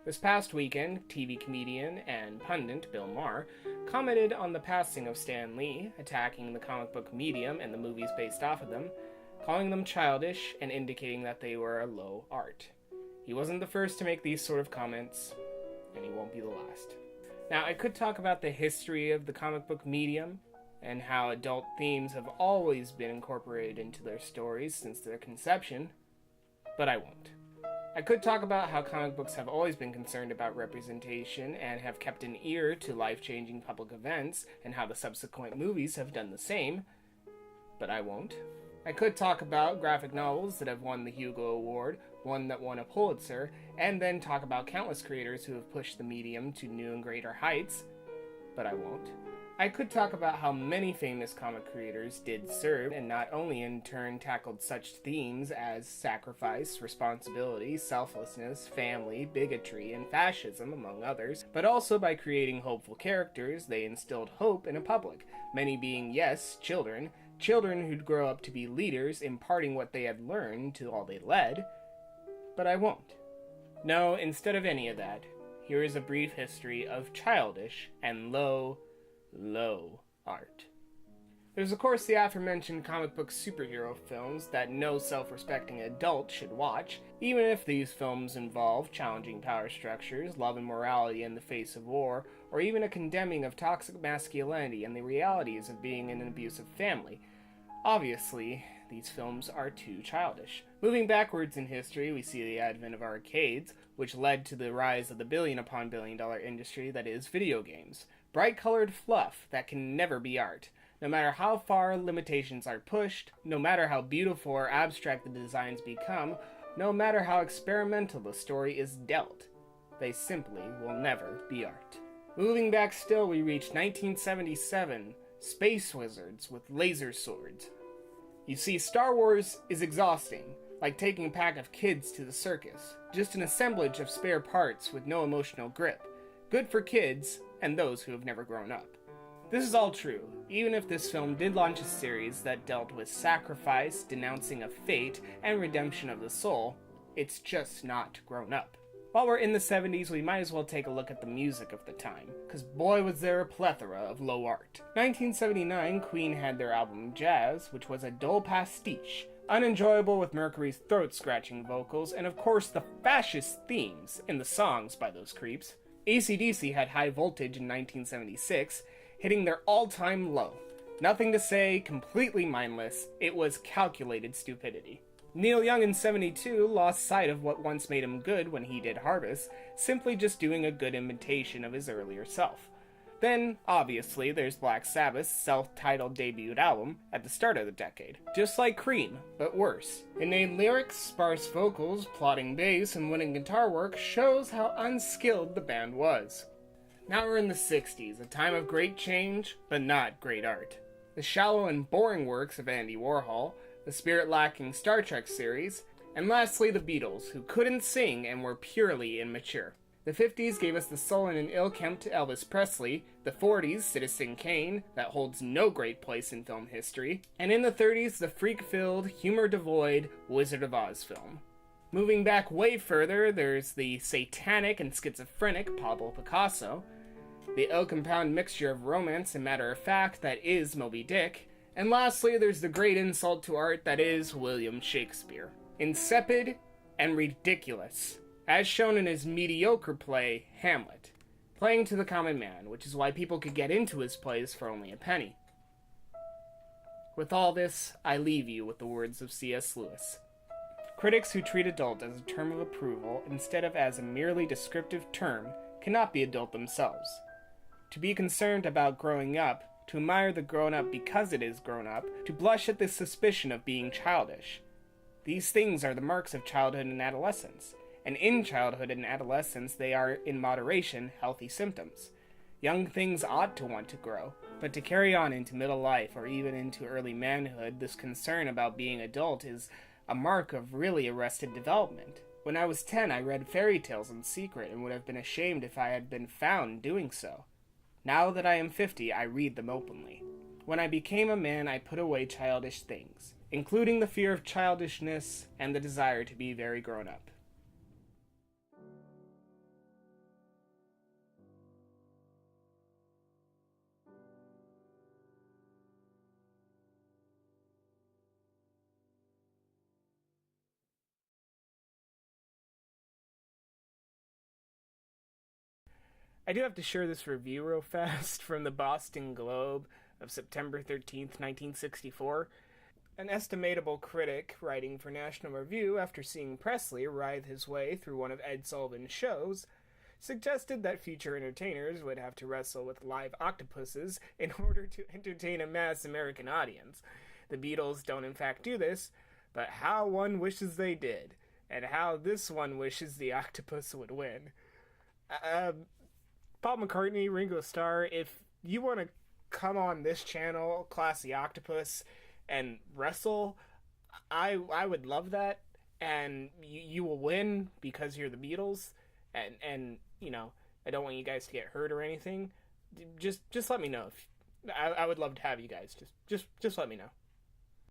This past weekend, TV comedian and pundit Bill Maher commented on the passing of Stan Lee, attacking the comic book medium and the movies based off of them, calling them childish and indicating that they were low art. He wasn't the first to make these sort of comments, and he won't be the last. Now, I could talk about the history of the comic book medium and how adult themes have always been incorporated into their stories since their conception, but I won't. I could talk about how comic books have always been concerned about representation and have kept an ear to life-changing public events, and how the subsequent movies have done the same, but I won't. I could talk about graphic novels that have won the Hugo Award, one that won a Pulitzer, and then talk about countless creators who have pushed the medium to new and greater heights, but I won't. I could talk about how many famous comic creators did serve, and not only in turn tackled such themes as sacrifice, responsibility, selflessness, family, bigotry, and fascism, among others, but also by creating hopeful characters, they instilled hope in a public, many being, yes, children who'd grow up to be leaders, imparting what they had learned to all they led, but I won't. No, instead of any of that, here is a brief history of childish and low art. There's of course the aforementioned comic book superhero films that no self-respecting adult should watch, even if these films involve challenging power structures, love and morality in the face of war, or even a condemning of toxic masculinity and the realities of being in an abusive family. Obviously, these films are too childish. Moving backwards in history, we see the advent of arcades, which led to the rise of the billion upon billion dollar industry that is video games. Bright-colored fluff that can never be art. No matter how far limitations are pushed, no matter how beautiful or abstract the designs become, no matter how experimental the story is dealt, they simply will never be art. Moving back still, we reach 1977, space wizards with laser swords. You see, Star Wars is exhausting, like taking a pack of kids to the circus. Just an assemblage of spare parts with no emotional grip. Good for kids, and those who have never grown up. This is all true, even if this film did launch a series that dealt with sacrifice, denouncing of fate, and redemption of the soul, it's just not grown up. While we're in the 70s, we might as well take a look at the music of the time, cause boy was there a plethora of low art. 1979, Queen had their album Jazz, which was a dull pastiche, unenjoyable with Mercury's throat-scratching vocals, and of course the fascist themes in the songs by those creeps. AC/DC had High Voltage in 1976, hitting their all-time low. Nothing to say, completely mindless, it was calculated stupidity. Neil Young in 72 lost sight of what once made him good when he did Harvest, simply just doing a good imitation of his earlier self. Then, obviously, there's Black Sabbath's self-titled debut album at the start of the decade. Just like Cream, but worse. Inane lyrics, sparse vocals, plodding bass, and winning guitar work shows how unskilled the band was. Now we're in the 60s, a time of great change, but not great art. The shallow and boring works of Andy Warhol, the spirit-lacking Star Trek series, and lastly the Beatles, who couldn't sing and were purely immature. The 50s gave us the sullen and ill-kempt Elvis Presley, the 40s Citizen Kane, that holds no great place in film history, and in the 30s the freak-filled, humor-devoid Wizard of Oz film. Moving back way further, there's the satanic and schizophrenic Pablo Picasso, the ill-compound mixture of romance and matter-of-fact that is Moby Dick, and lastly there's the great insult to art that is William Shakespeare. Insipid and ridiculous, as shown in his mediocre play, Hamlet, playing to the common man, which is why people could get into his plays for only a penny. With all this, I leave you with the words of C.S. Lewis. Critics who treat adult as a term of approval instead of as a merely descriptive term cannot be adult themselves. To be concerned about growing up, to admire the grown-up because it is grown up, to blush at the suspicion of being childish. These things are the marks of childhood and adolescence. And in childhood and adolescence, they are, in moderation, healthy symptoms. Young things ought to want to grow, but to carry on into middle life or even into early manhood, this concern about being adult is a mark of really arrested development. When I was 10, I read fairy tales in secret and would have been ashamed if I had been found doing so. Now that I am 50, I read them openly. When I became a man, I put away childish things, including the fear of childishness and the desire to be very grown up. I do have to share this review real fast from the Boston Globe of September 13th, 1964. An estimatable critic writing for National Review after seeing Presley writhe his way through one of Ed Sullivan's shows suggested that future entertainers would have to wrestle with live octopuses in order to entertain a mass American audience. The Beatles don't in fact do this, but how one wishes they did, and how this one wishes the octopus would win. Paul McCartney, Ringo Starr, if you want to come on this channel, Classy Octopus, and wrestle, I would love that, and you will win because you're the Beatles, and you know, I don't want you guys to get hurt or anything. Just let me know. I would love to have you guys. Just let me know.